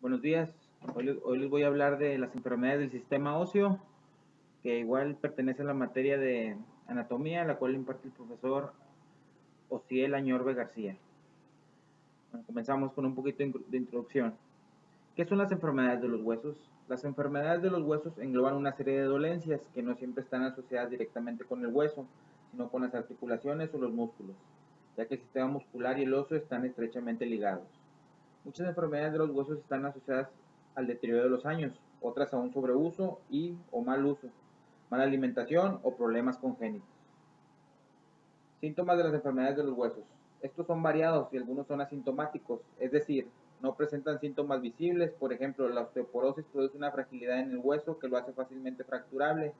Buenos días. Hoy les voy a hablar de las enfermedades del sistema óseo, que igual pertenece a la materia de anatomía, la cual imparte el profesor Osiel Añorbe García. Bueno, comenzamos con un poquito de introducción. ¿Qué son las enfermedades de los huesos? Las enfermedades de los huesos engloban una serie de dolencias que no siempre están asociadas directamente con el hueso, sino con las articulaciones o los músculos, ya que el sistema muscular y el óseo están estrechamente ligados. Muchas enfermedades de los huesos están asociadas al deterioro de los años, otras a un sobreuso y o mal uso, mala alimentación o problemas congénitos. Síntomas de las enfermedades de los huesos. Estos son variados y algunos son asintomáticos, es decir, no presentan síntomas visibles. Por ejemplo, la osteoporosis produce una fragilidad en el hueso que lo hace fácilmente fracturable,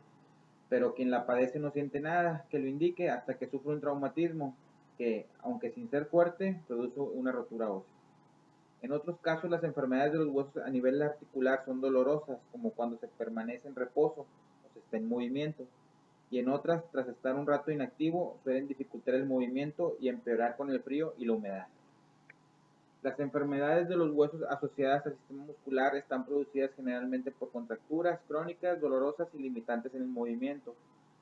pero quien la padece no siente nada que lo indique hasta que sufre un traumatismo que, aunque sin ser fuerte, produce una rotura ósea. En otros casos, las enfermedades de los huesos a nivel articular son dolorosas, como cuando se permanece en reposo o se está en movimiento, y en otras, tras estar un rato inactivo, suelen dificultar el movimiento y empeorar con el frío y la humedad. Las enfermedades de los huesos asociadas al sistema muscular están producidas generalmente por contracturas crónicas, dolorosas y limitantes en el movimiento.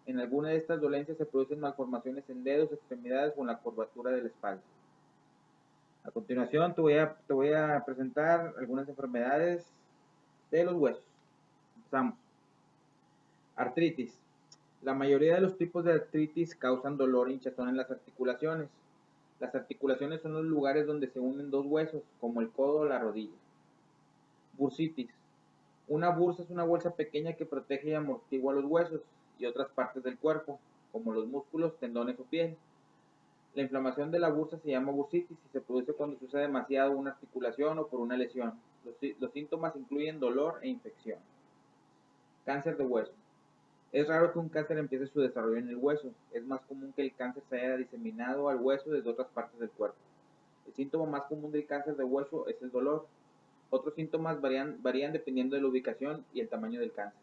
En alguna de estas dolencias se producen malformaciones en dedos, extremidades o en la curvatura de la espalda. A continuación te voy a presentar algunas enfermedades de los huesos. Empezamos. Artritis. La mayoría de los tipos de artritis causan dolor e hinchazón en las articulaciones. Las articulaciones son los lugares donde se unen dos huesos, como el codo o la rodilla. Bursitis. Una bursa es una bolsa pequeña que protege y amortigua los huesos y otras partes del cuerpo, como los músculos, tendones o piel. La inflamación de la bursa se llama bursitis y se produce cuando se usa demasiado una articulación o por una lesión. Los síntomas incluyen dolor e infección. Cáncer de hueso. Es raro que un cáncer empiece su desarrollo en el hueso. Es más común que el cáncer se haya diseminado al hueso desde otras partes del cuerpo. El síntoma más común del cáncer de hueso es el dolor. Otros síntomas varían dependiendo de la ubicación y el tamaño del cáncer.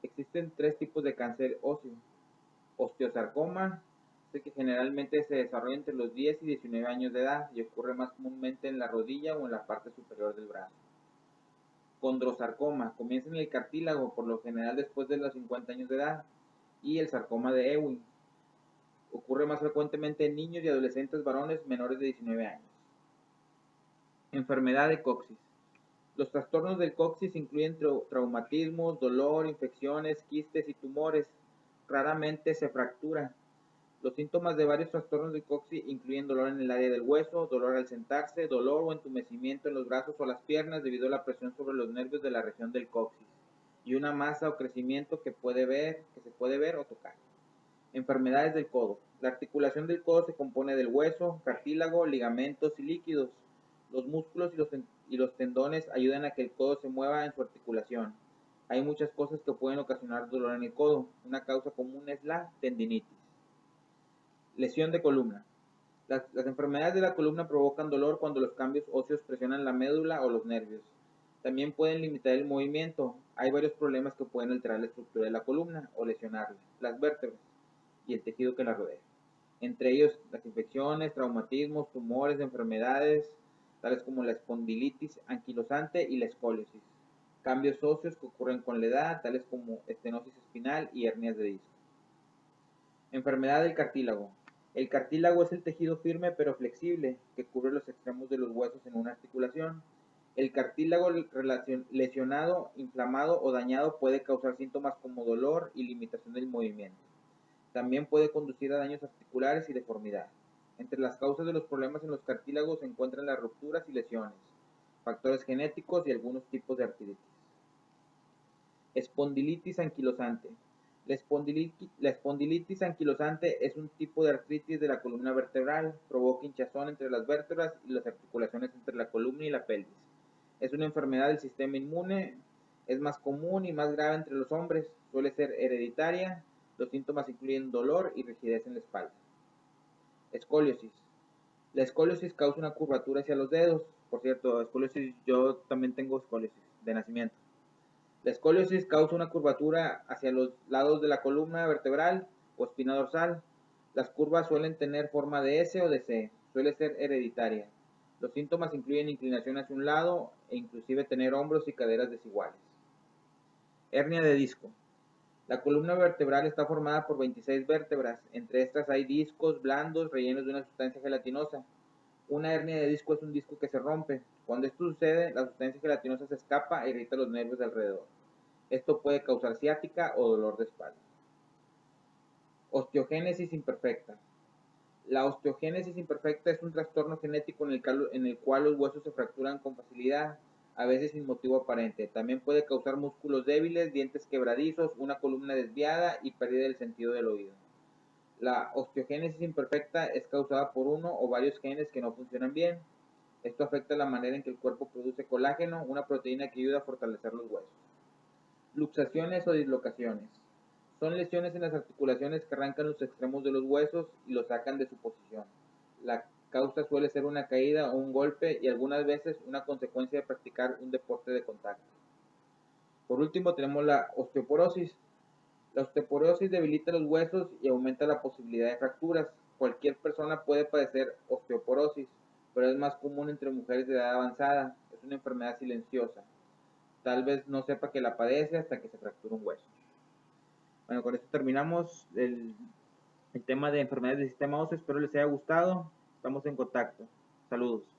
Existen tres tipos de cáncer óseo. Osteosarcoma, que generalmente se desarrolla entre los 10 y 19 años de edad y ocurre más comúnmente en la rodilla o en la parte superior del brazo. Condrosarcoma, comienza en el cartílago, por lo general después de los 50 años de edad. Y el sarcoma de Ewing, ocurre más frecuentemente en niños y adolescentes varones menores de 19 años. Enfermedad de coxis. Los trastornos del coxis incluyen traumatismos, dolor, infecciones, quistes y tumores. Raramente se fractura. Los síntomas de varios trastornos de coxis incluyen dolor en el área del hueso, dolor al sentarse, dolor o entumecimiento en los brazos o las piernas debido a la presión sobre los nervios de la región del coxis y una masa o crecimiento que se puede ver o tocar. Enfermedades del codo. La articulación del codo se compone del hueso, cartílago, ligamentos y líquidos. Los músculos y los tendones ayudan a que el codo se mueva en su articulación. Hay muchas cosas que pueden ocasionar dolor en el codo. Una causa común es la tendinitis. Lesión de columna. Las enfermedades de la columna provocan dolor cuando los cambios óseos presionan la médula o los nervios. También pueden limitar el movimiento. Hay varios problemas que pueden alterar la estructura de la columna o lesionarla. Las vértebras y el tejido que la rodea. Entre ellos las infecciones, traumatismos, tumores, enfermedades, tales como la espondilitis anquilosante y la escoliosis. Cambios óseos que ocurren con la edad, tales como estenosis espinal y hernias de disco. Enfermedad del cartílago. El cartílago es el tejido firme pero flexible que cubre los extremos de los huesos en una articulación. El cartílago lesionado, inflamado o dañado puede causar síntomas como dolor y limitación del movimiento. También puede conducir a daños articulares y deformidad. Entre las causas de los problemas en los cartílagos se encuentran las rupturas y lesiones, factores genéticos y algunos tipos de artritis. Espondilitis anquilosante. La espondilitis anquilosante es un tipo de artritis de la columna vertebral. Provoca hinchazón entre las vértebras y las articulaciones entre la columna y la pelvis. Es una enfermedad del sistema inmune. Es más común y más grave entre los hombres. Suele ser hereditaria. Los síntomas incluyen dolor y rigidez en la espalda. Escoliosis. La escoliosis causa una curvatura hacia los dedos. Por cierto, escoliosis, yo también tengo escoliosis de nacimiento. La escoliosis causa una curvatura hacia los lados de la columna vertebral o espina dorsal. Las curvas suelen tener forma de S o de C. Suele ser hereditaria. Los síntomas incluyen inclinación hacia un lado e inclusive tener hombros y caderas desiguales. Hernia de disco. La columna vertebral está formada por 26 vértebras. Entre estas hay discos blandos rellenos de una sustancia gelatinosa. Una hernia de disco es un disco que se rompe. Cuando esto sucede, la sustancia gelatinosa se escapa e irrita los nervios de alrededor. Esto puede causar ciática o dolor de espalda. Osteogénesis imperfecta. La osteogénesis imperfecta es un trastorno genético en el cual los huesos se fracturan con facilidad, a veces sin motivo aparente. También puede causar músculos débiles, dientes quebradizos, una columna desviada y pérdida del sentido del oído. La osteogénesis imperfecta es causada por uno o varios genes que no funcionan bien. Esto afecta la manera en que el cuerpo produce colágeno, una proteína que ayuda a fortalecer los huesos. Luxaciones o dislocaciones. Son lesiones en las articulaciones que arrancan los extremos de los huesos y los sacan de su posición. La causa suele ser una caída o un golpe y algunas veces una consecuencia de practicar un deporte de contacto. Por último tenemos la osteoporosis. La osteoporosis debilita los huesos y aumenta la posibilidad de fracturas. Cualquier persona puede padecer osteoporosis, pero es más común entre mujeres de edad avanzada. Es una enfermedad silenciosa. Tal vez no sepa que la padece hasta que se fractura un hueso. Bueno, con esto terminamos el tema de enfermedades del sistema óseo. Espero les haya gustado. Estamos en contacto. Saludos.